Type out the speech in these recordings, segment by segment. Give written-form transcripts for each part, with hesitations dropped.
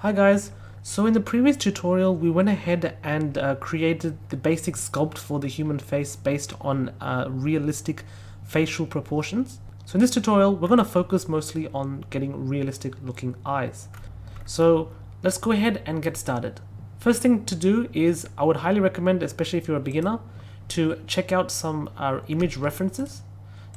Hi guys, so in the previous tutorial we went ahead and created the basic sculpt for the human face based on realistic facial proportions. So in this tutorial we're going to focus mostly on getting realistic looking eyes. So let's go ahead and get started. First thing to do is I would highly recommend, especially if you're a beginner, to check out some image references.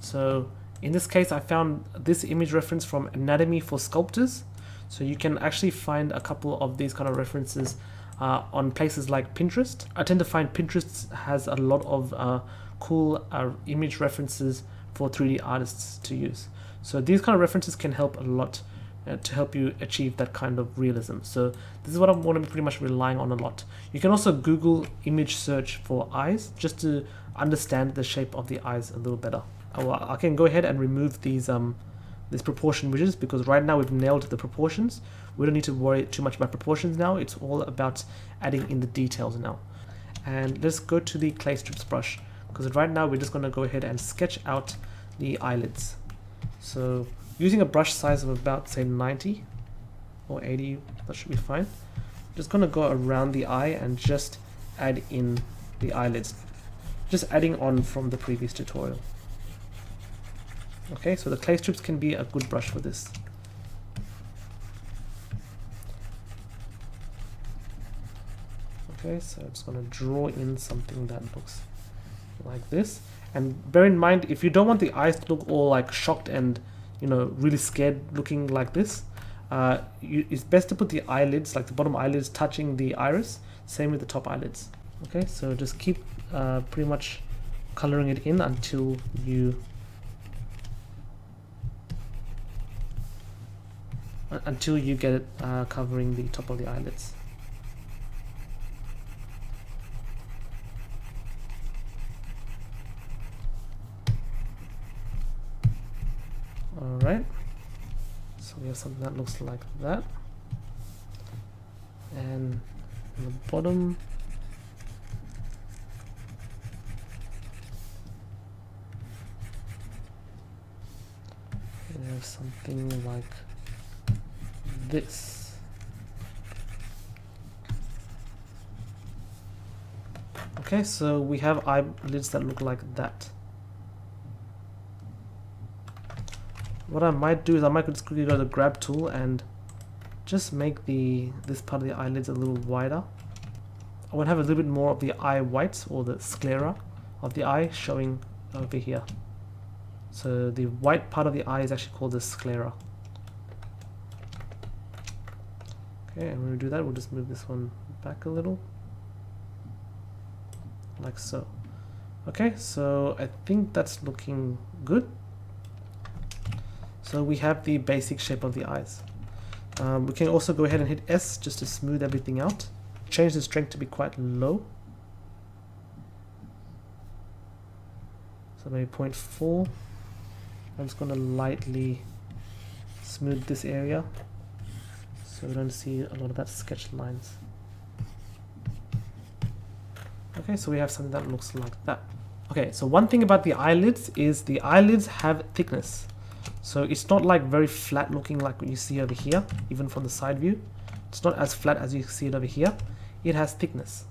So in this case I found this image reference from Anatomy for Sculptors. So you can actually find a couple of these kind of references on places like Pinterest. I tend to find Pinterest has a lot of cool image references for 3D artists to use. So these kind of references can help a lot to help you achieve that kind of realism. So this is what I'm going to be pretty much relying on a lot. You can also Google image search for eyes just to understand the shape of the eyes a little better. I can go ahead and remove these proportion widgets because right now we've nailed the proportions. We don't need to worry too much about proportions now. It's all about adding in the details now. And let's go to the clay strips brush because right now we're just going to go ahead and sketch out the eyelids. So using a brush size of about say 90 or 80, that should be fine. I'm just going to go around the eye and just add in the eyelids, just adding on from the previous tutorial. Okay, so the clay strips can be a good brush for this. Okay, so I'm just going to draw in something that looks like this. And bear in mind, if you don't want the eyes to look all like shocked and, you know, really scared looking like this, it's best to put the eyelids, like the bottom eyelids, touching the iris. Same with the top eyelids. Okay, so just keep pretty much coloring it in until you get it covering the top of the eyelids. Alright, so we have something that looks like that. And on the bottom, we have something like this. Okay, so we have eyelids that look like that. What I might do is I might just quickly go to the grab tool and just make this part of the eyelids a little wider. I want to have a little bit more of the eye whites or the sclera of the eye showing over here. So the white part of the eye is actually called the sclera. Okay, and when we do that, we'll just move this one back a little, like so. Okay, so I think that's looking good. So we have the basic shape of the eyes. We can also go ahead and hit S just to smooth everything out. Change the strength to be quite low. So maybe 0.4. I'm just going to lightly smooth this area so we don't see a lot of that sketched lines. Okay, so we have something that looks like that. Okay, so one thing about the eyelids is the eyelids have thickness. So it's not like very flat looking like what you see over here, even from the side view. It's not as flat as you see it over here. It has thickness.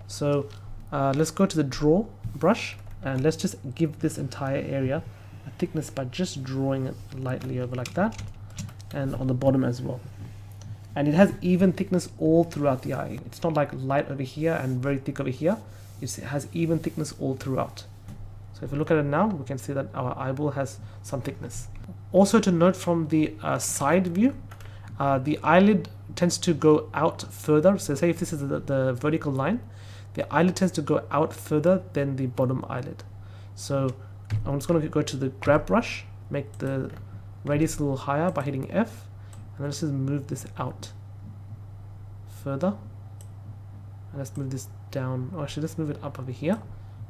So let's go to the draw brush and let's just give this entire area a thickness by just drawing it lightly over like that, and on the bottom as well. And it has even thickness all throughout the eye. It's not like light over here and very thick over here. It has even thickness all throughout. So if we look at it now, we can see that our eyeball has some thickness. Also to note from the side view, the eyelid tends to go out further. So say if this is the vertical line, the eyelid tends to go out further than the bottom eyelid. So I'm just going to go to the grab brush, make the radius a little higher by hitting F, and let's just move this out further. And let's move this down. Oh, actually, let's move it up over here,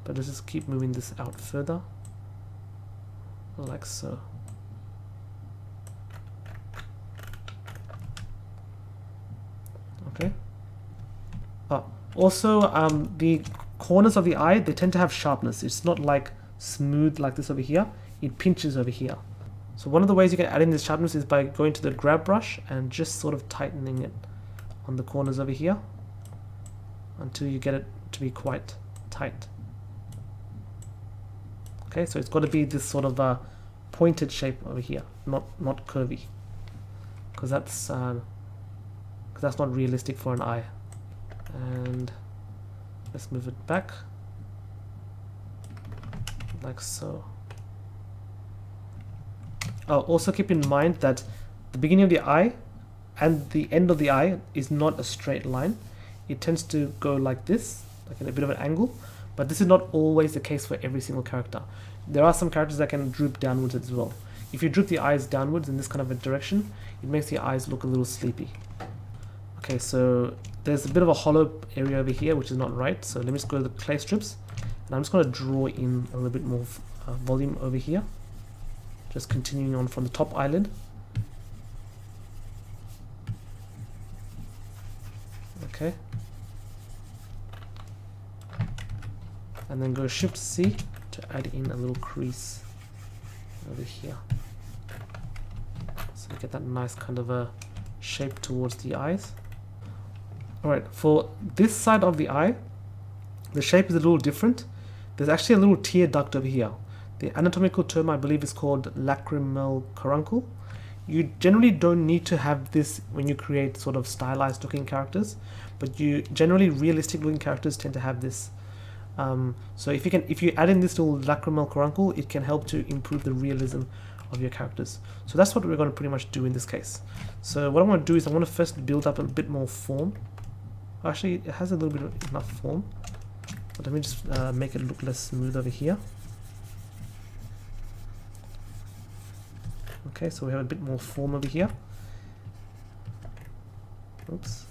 but let's just keep moving this out further, like so. Okay. Also, the corners of the eye, they tend to have sharpness. It's not like smooth like this over here. It pinches over here. So one of the ways you can add in this sharpness is by going to the grab brush and just sort of tightening it on the corners over here until you get it to be quite tight. Okay, so it's got to be this sort of a pointed shape over here, not curvy, because that's not realistic for an eye. And let's move it back like so. Oh, also keep in mind that the beginning of the eye and the end of the eye is not a straight line. It tends to go like this, like in a bit of an angle, but this is not always the case for every single character. There are some characters that can droop downwards as well. If you droop the eyes downwards in this kind of a direction, it makes the eyes look a little sleepy. Okay, so there's a bit of a hollow area over here, which is not right. So let me just go to the clay strips, and I'm just going to draw in a little bit more volume over here. Just continuing on from the top eyelid. Okay. And then go Shift C to add in a little crease over here. So you get that nice kind of a shape towards the eyes. Alright, for this side of the eye, the shape is a little different. There's actually a little tear duct over here. The anatomical term, I believe, is called Lacrimal Chronicle. You generally don't need to have this when you create sort of stylized looking characters, but generally realistic looking characters tend to have this. So if you add in this little Lacrimal Chronicle, it can help to improve the realism of your characters. So that's what we're going to pretty much do in this case. So what I want to do is I want to first build up a bit more form. Actually, it has a little bit of enough form, but let me just make it look less smooth over here. Okay, so we have a bit more form over here. Oops.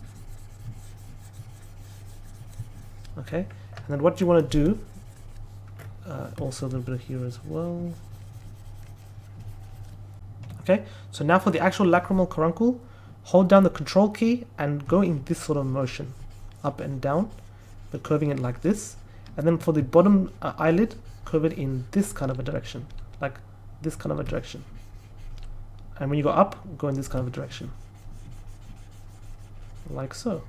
Okay, and then what you want to do, also a little bit here as well. Okay, so now for the actual Lacrimal Chronicle, hold down the Control key and go in this sort of motion, up and down, but curving it like this. And then for the bottom eyelid, curve it in this kind of a direction, like this kind of a direction. And when you go up, go in this kind of a direction, like so.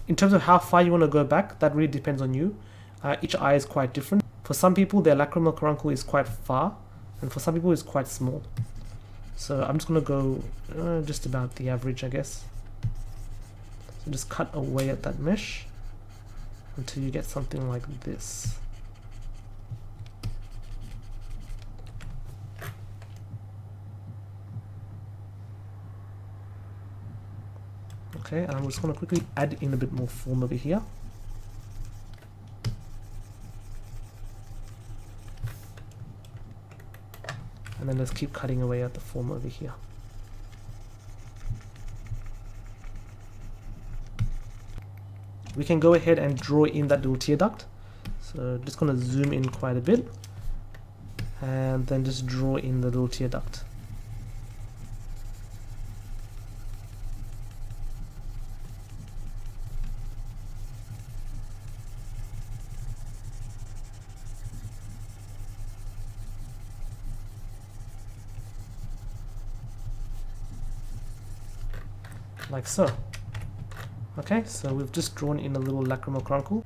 In terms of how far you want to go back, that really depends on you. Each eye is quite different. For some people, their Lacrimal Chronicle is quite far, and for some people it's quite small. So I'm just going to go just about the average, I guess. So just cut away at that mesh until you get something like this. Okay, and I'm just going to quickly add in a bit more form over here. And then let's keep cutting away at the form over here. We can go ahead and draw in that little tear duct. So just going to zoom in quite a bit and then just draw in the little tear duct. Like so. Okay, so we've just drawn in a little Lacrimal Chronicle.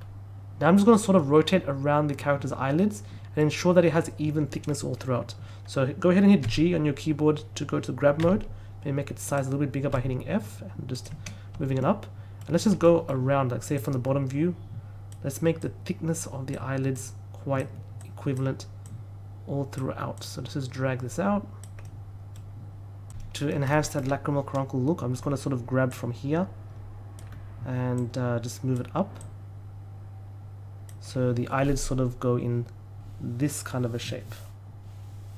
Now I'm just going to sort of rotate around the character's eyelids and ensure that it has even thickness all throughout. So go ahead and hit G on your keyboard to go to grab mode. Maybe make its size a little bit bigger by hitting F and just moving it up. And let's just go around, like say from the bottom view. Let's make the thickness of the eyelids quite equivalent all throughout. So let's just drag this out. To enhance that Lacrimal Chronicle look, I'm just going to sort of grab from here and just move it up. So the eyelids sort of go in this kind of a shape.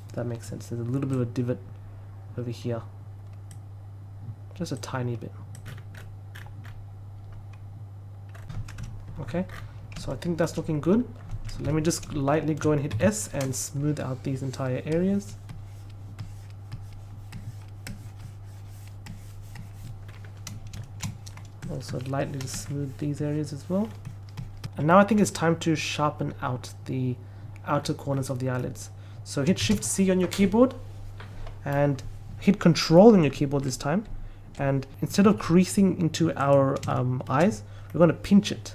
If that makes sense. There's a little bit of a divot over here. Just a tiny bit. Okay, so I think that's looking good. So let me just lightly go and hit S and smooth out these entire areas. Also lightly to smooth these areas as well. And now I think it's time to sharpen out the outer corners of the eyelids. So hit Shift C on your keyboard and hit Control on your keyboard this time, and instead of creasing into our eyes, we're going to pinch it.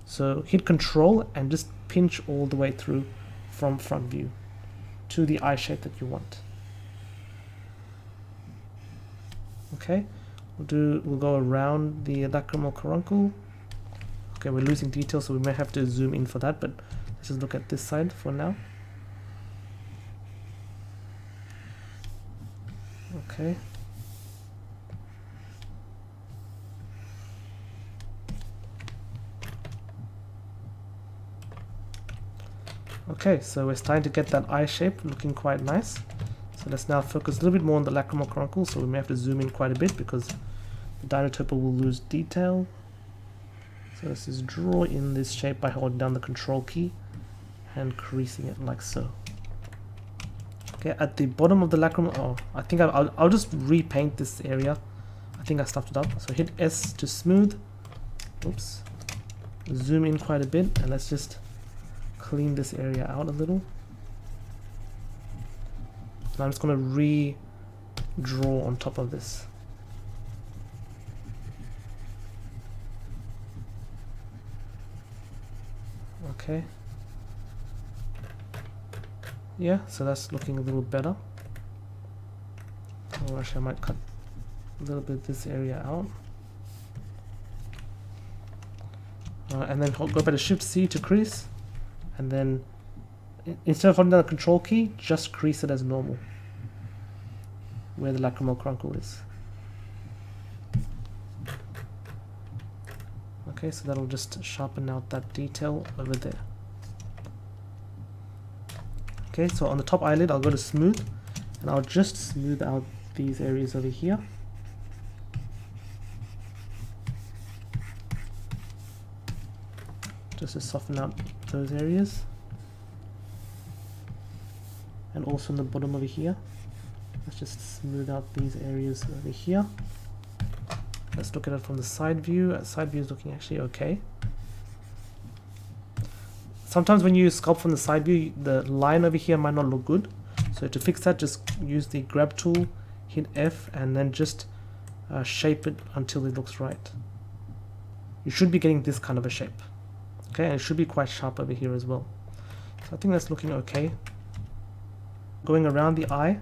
So hit Control and just pinch all the way through from front view to the eye shape that you want. Okay, we'll go around the Lacrimal Chronicle. Okay, we're losing detail, so we may have to zoom in for that, but let's just look at this side for now. Okay. Okay, so we're starting to get that eye shape looking quite nice. So let's now focus a little bit more on the Lacrimal Chronicle, so we may have to zoom in quite a bit because the Dinotopo will lose detail. So let's just draw in this shape by holding down the Control key and creasing it like so. Okay, at the bottom of the Lacrimal, oh, I think I'll just repaint this area. I think I stuffed it up. So hit S to smooth. Oops. Zoom in quite a bit, and let's just clean this area out a little. And I'm just going to re-draw on top of this. Okay. Yeah, so that's looking a little better. Or actually I might cut a little bit of this area out. And then go back to Shift C to crease. And then instead of holding down the Control key, just crease it as normal where the Lacrimal Chronicle is. Okay, so that'll just sharpen out that detail over there. Okay, so on the top eyelid, I'll go to Smooth, and I'll just smooth out these areas over here. Just to soften out those areas. And also in the bottom over here. Let's just smooth out these areas over here. Let's look at it from the side view. Side view is looking actually okay. Sometimes when you sculpt from the side view, the line over here might not look good. So to fix that, just use the grab tool, hit F, and then just shape it until it looks right. You should be getting this kind of a shape. Okay, and it should be quite sharp over here as well. So I think that's looking okay. Going around the eye,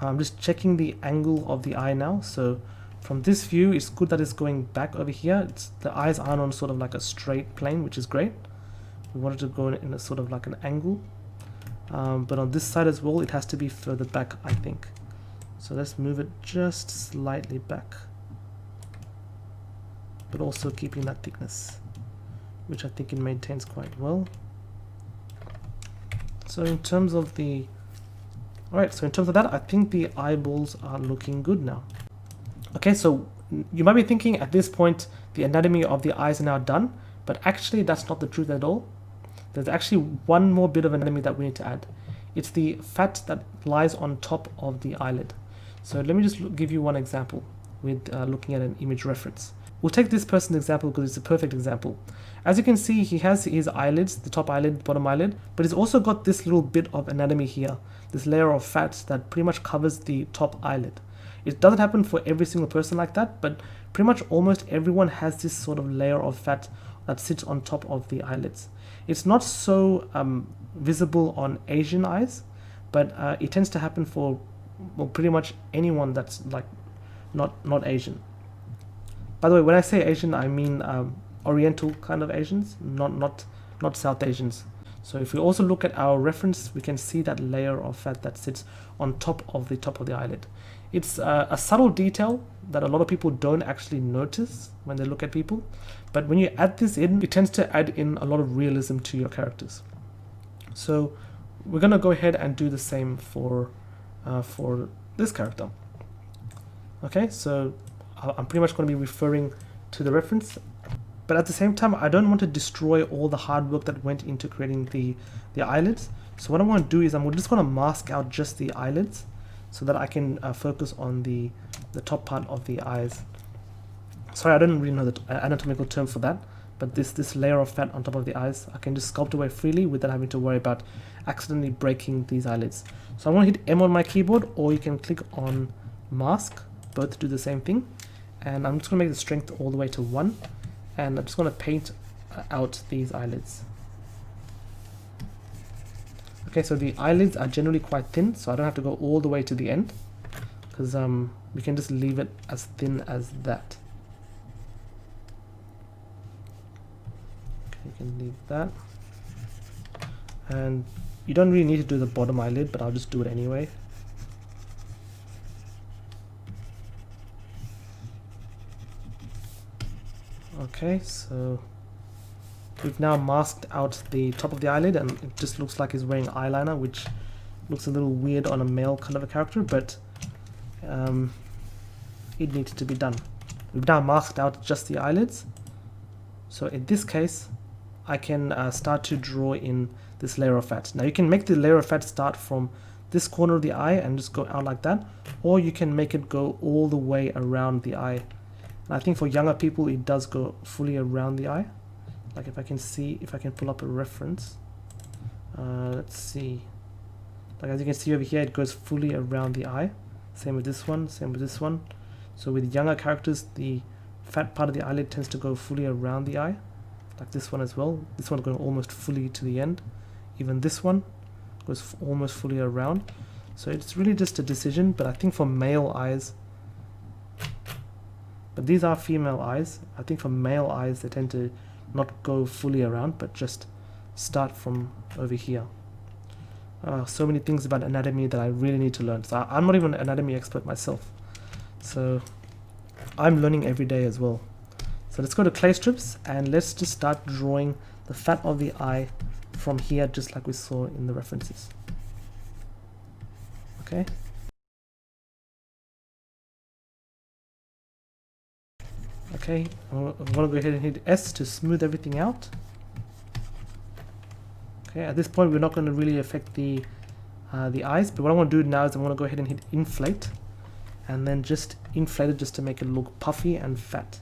I'm just checking the angle of the eye now. So from this view, it's good that it's going back over here. The eyes aren't on sort of like a straight plane, which is great. We wanted to go in a sort of like an angle. But on this side as well, it has to be further back, I think. So let's move it just slightly back. But also keeping that thickness, which I think it maintains quite well. So in terms of the... Alright, so in terms of that, I think the eyeballs are looking good now. Okay, so you might be thinking at this point, the anatomy of the eyes are now done, but actually that's not the truth at all. There's actually one more bit of anatomy that we need to add. It's the fat that lies on top of the eyelid. So let me just give you one example with looking at an image reference. We'll take this person's example because it's a perfect example. As you can see, he has his eyelids, the top eyelid, bottom eyelid, but he's also got this little bit of anatomy here, this layer of fat that pretty much covers the top eyelid. It doesn't happen for every single person like that, but pretty much almost everyone has this sort of layer of fat that sits on top of the eyelids. It's not so visible on Asian eyes, but it tends to happen for, well, pretty much anyone that's like not Asian. By the way, when I say Asian, I mean Oriental kind of Asians, not South Asians. So if we also look at our reference, we can see that layer of fat that sits on top of the eyelid. It's a subtle detail that a lot of people don't actually notice when they look at people. But when you add this in, it tends to add in a lot of realism to your characters. So we're going to go ahead and do the same for this character. Okay, so I'm pretty much going to be referring to the reference. But at the same time, I don't want to destroy all the hard work that went into creating the eyelids. So what I want to do is I'm just going to mask out just the eyelids so that I can focus on the top part of the eyes. Sorry, I don't really know the anatomical term for that, but this layer of fat on top of the eyes, I can just sculpt away freely without having to worry about accidentally breaking these eyelids. So I'm going to hit M on my keyboard, or you can click on mask, both do the same thing. And I'm just going to make the strength all the way to 1, and I'm just going to paint out these eyelids. Okay, so the eyelids are generally quite thin, so I don't have to go all the way to the end, because we can just leave it as thin as that. Okay, you can leave that. And you don't really need to do the bottom eyelid, but I'll just do it anyway. Okay, so we've now masked out the top of the eyelid, and it just looks like he's wearing eyeliner, which looks a little weird on a male kind of a character, but it needs to be done. We've now masked out just the eyelids. So in this case, I can start to draw in this layer of fat. Now you can make the layer of fat start from this corner of the eye and just go out like that, or you can make it go all the way around the eye. And I think for younger people it does go fully around the eye. Like if I can see, if I can pull up a reference, let's see, like as you can see over here, it goes fully around the eye. Same with this one, same with this one. So with younger characters, the fat part of the eyelid tends to go fully around the eye, like this one as well. This one going almost fully to the end. Even this one goes almost fully around. So it's really just a decision, but I think for male eyes, but these are female eyes, I think for male eyes they tend to not go fully around, but just start from over here. So many things about anatomy that I really need to learn. So I'm not even an anatomy expert myself, so I'm learning every day as well. So let's go to clay strips and let's just start drawing the fat of the eye from here, just like we saw in the references. Okay. Okay, I'm going to go ahead and hit S to smooth everything out. Okay, at this point we're not going to really affect the eyes, but what I want to do now is I'm going to go ahead and hit inflate, and then just inflate it just to make it look puffy and fat.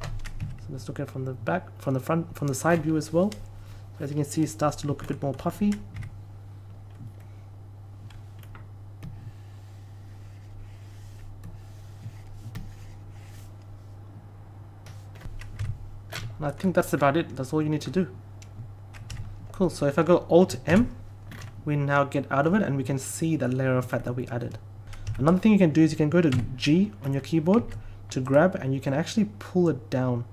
So let's look at it from the back, from the front, from the side view as well. So as you can see, it starts to look a bit more puffy. And I think that's about it. That's all you need to do. Cool. So if I go Alt M, we now get out of it and we can see the layer of fat that we added. Another thing you can do is you can go to G on your keyboard to grab, and you can actually pull it down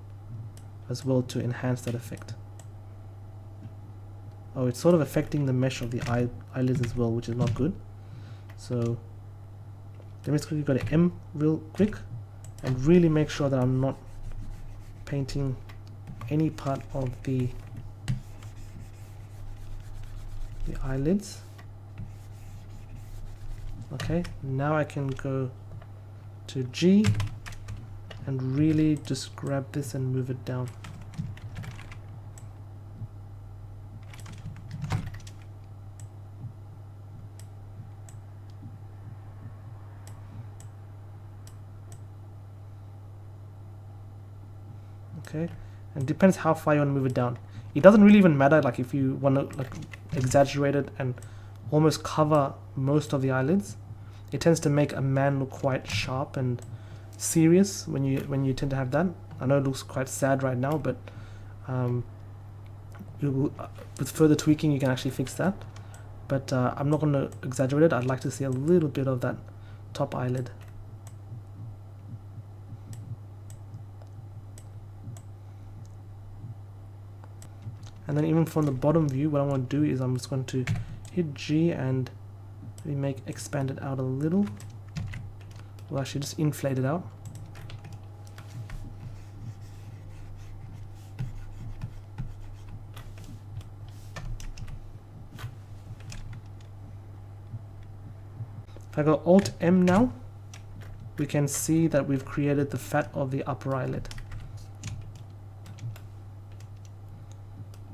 as well to enhance that effect. Oh, it's sort of affecting the mesh of the eyelids as well, which is not good. So let me just quickly go to M real quick and really make sure that I'm not painting any part of the eyelids. Okay, now I can go to G and really just grab this and move it down. Okay, and it depends how far you want to move it down. It doesn't really even matter, like if you want to like exaggerate it and almost cover most of the eyelids. It tends to make a man look quite sharp and serious when you tend to have that. I know it looks quite sad right now, but with further tweaking you can actually fix that. But I'm not going to exaggerate it. I'd like to see a little bit of that top eyelid. And then even from the bottom view, what I want to do is I'm just going to hit G and maybe make expand it out a little. Well, actually just inflate it out. If I go Alt M now, we can see that we've created the fat of the upper eyelid.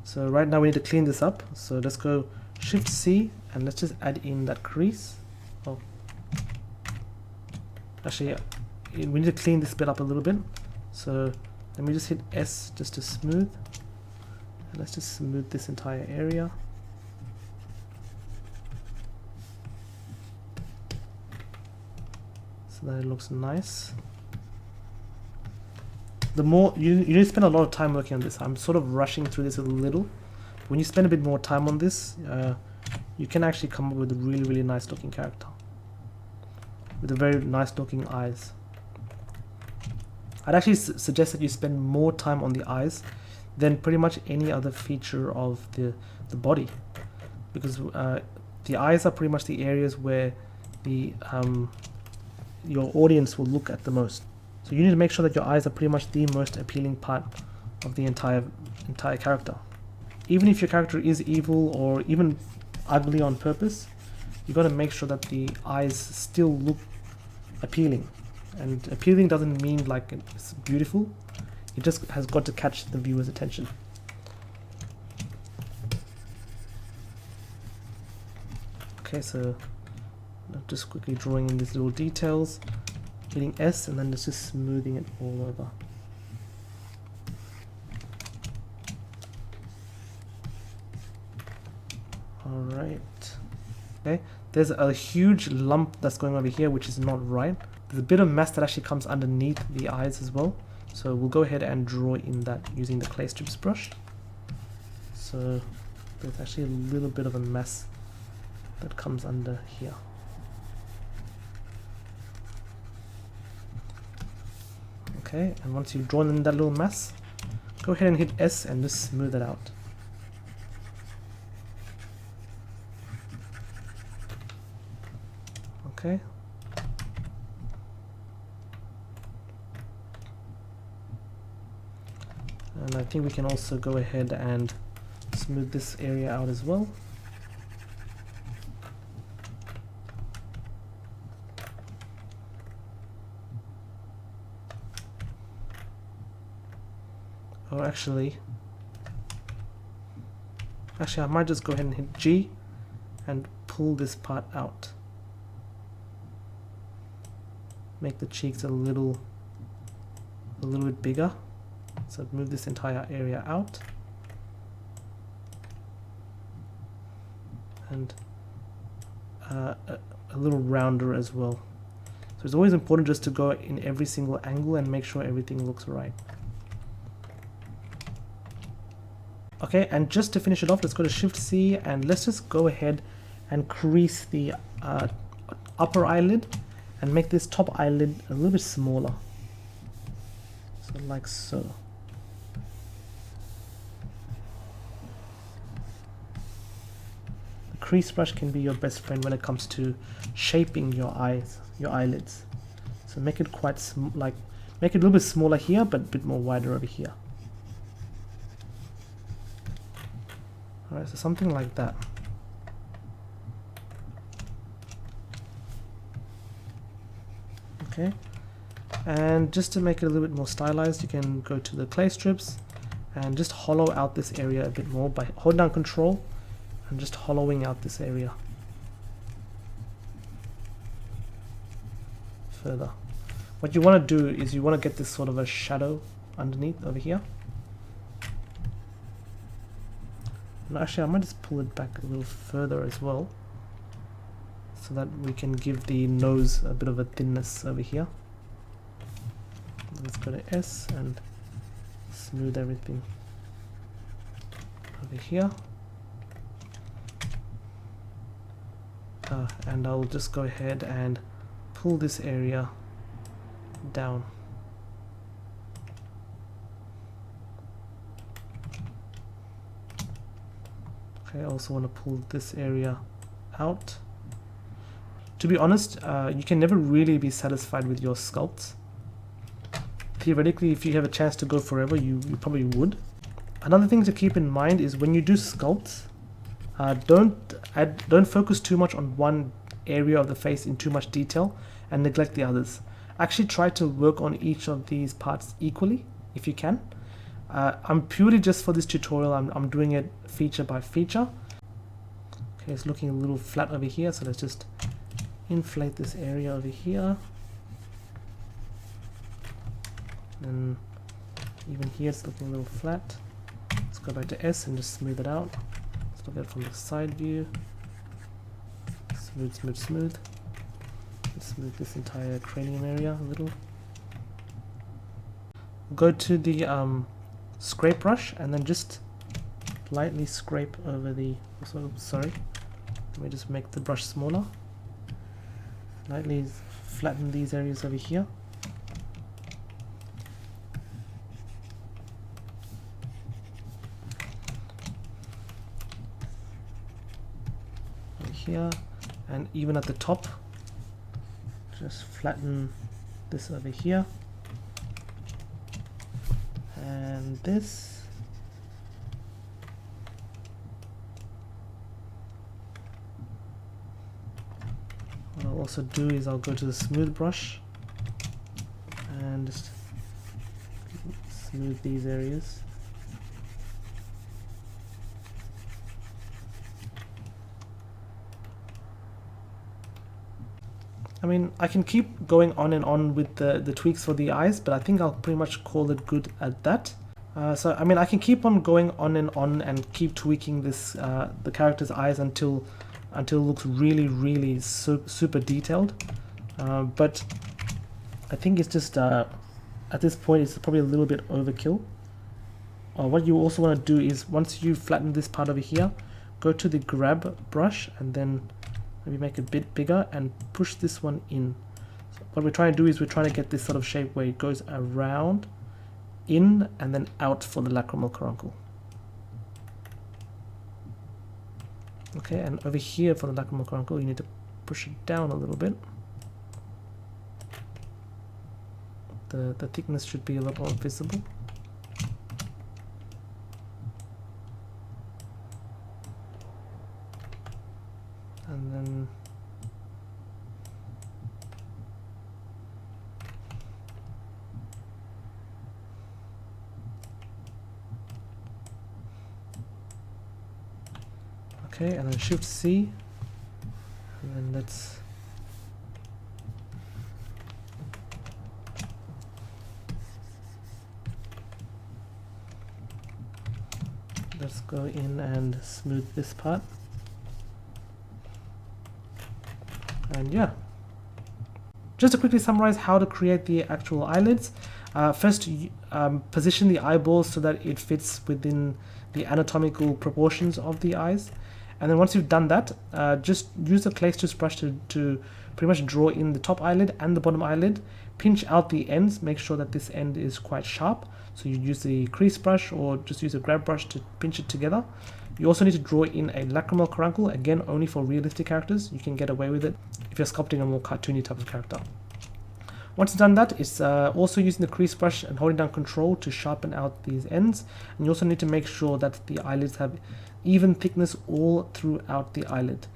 So right now we need to clean this up. So let's go Shift C and let's just add in that crease. Oh, actually, yeah, we need to clean this bit up a little bit. So let me just hit S just to smooth. And let's just smooth this entire area. so that it looks nice. The more you need to spend a lot of time working on this. I'm sort of rushing through this a little. When you spend a bit more time on this, you can actually come up with a really, really nice looking character with a very nice looking eyes. I'd actually suggest that you spend more time on the eyes than pretty much any other feature of the body, because the eyes are pretty much the areas where the your audience will look at the most. So you need to make sure that your eyes are pretty much the most appealing part of the entire character. Even if your character is evil or even ugly on purpose, you got to make sure that the eyes still look appealing. And appealing doesn't mean like it's beautiful. It just has got to catch the viewer's attention. Okay, so just quickly drawing in these little details, hitting S, and then just smoothing it all over. Alright. Okay, there's a huge lump that's going over here, which is not right. There's a bit of mass that actually comes underneath the eyes as well. So we'll go ahead and draw in that using the clay strips brush. So there's actually a little bit of a mass that comes under here. Okay, and once you've drawn in that little mass, go ahead and hit S and just smooth it out. Okay. And I think we can also go ahead and smooth this area out as well. Or actually I might just go ahead and hit G and pull this part out. Make the cheeks a little bit bigger. So move this entire area out. And a little rounder as well. So it's always important just to go in every single angle and make sure everything looks right. Okay, and just to finish it off, let's go to Shift C and let's just go ahead and crease the upper eyelid and make this top eyelid a little bit smaller. So like so. The crease brush can be your best friend when it comes to shaping your eyes, your eyelids. So make it make it a little bit smaller here, but a bit more wider over here. Alright, so something like that. Okay, and just to make it a little bit more stylized, you can go to the clay strips and just hollow out this area a bit more by holding down Control and just hollowing out this area further. What you want to do is you want to get this sort of a shadow underneath over here. And actually I might just pull it back a little further as well, so that we can give the nose a bit of a thinness over here. Let's go to S and smooth everything over here. And I'll just go ahead and pull this area down. Okay, I also want to pull this area out. To be honest, you can never really be satisfied with your sculpts. Theoretically, if you have a chance to go forever, you probably would. Another thing to keep in mind is when you do sculpts, don't focus too much on one area of the face in too much detail and neglect the others. Actually try to work on each of these parts equally if you can. I'm purely just for this tutorial, I'm doing it feature by feature. Okay, it's looking a little flat over here, so let's just inflate this area over here. And even here it's looking a little flat. Let's go back to S and just smooth it out. Let's look at it from the side view. Smooth, smooth, smooth. smooth this entire cranium area a little. Go to the scrape brush and then just lightly scrape over the, sorry, let me just make the brush smaller. Lightly flatten these areas over here. Over here, and even at the top, just flatten this over here. And this. What I'll also do is I'll go to the smooth brush and just smooth these areas. I mean, I can keep going on and on with the tweaks for the eyes, but I think I'll pretty much call it good at that. So I mean, I can keep on going on and keep tweaking this the character's eyes until it looks really super detailed. But I think it's just at this point it's probably a little bit overkill. What you also want to do is, once you flatten this part over here, go to the grab brush and then maybe make it a bit bigger and push this one in. So what we're trying to do is we're trying to get this sort of shape where it goes around, in, and then out for the Lacrimal Chronicle. Okay, and over here for the Lacrimal Chronicle you need to push it down a little bit. The thickness should be a lot more visible. And then okay, and then Shift C, and then let's go in and smooth this part. And yeah, just to quickly summarize how to create the actual eyelids. First, position the eyeballs so that it fits within the anatomical proportions of the eyes. And then once you've done that, just use the clay tooth brush to pretty much draw in the top eyelid and the bottom eyelid. Pinch out the ends, make sure that this end is quite sharp. So you use the crease brush or just use a grab brush to pinch it together. You also need to draw in a Lacrimal Chronicle, again only for realistic characters. You can get away with it if you're sculpting a more cartoony type of character. Once you've done that, it's also using the crease brush and holding down Control to sharpen out these ends. And you also need to make sure that the eyelids have even thickness all throughout the eyelid.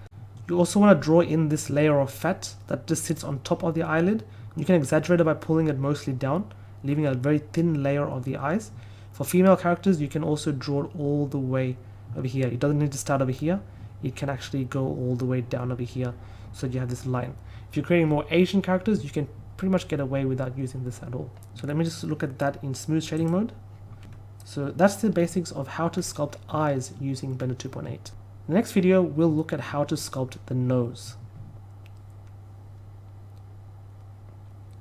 You also want to draw in this layer of fat that just sits on top of the eyelid. You can exaggerate it by pulling it mostly down, leaving a very thin layer of the eyes. For female characters, you can also draw it all the way over here. It doesn't need to start over here. It can actually go all the way down over here, so you have this line. If you're creating more Asian characters, you can pretty much get away without using this at all. So let me just look at that in smooth shading mode. So that's the basics of how to sculpt eyes using Blender 2.8. In the next video, we'll look at how to sculpt the nose.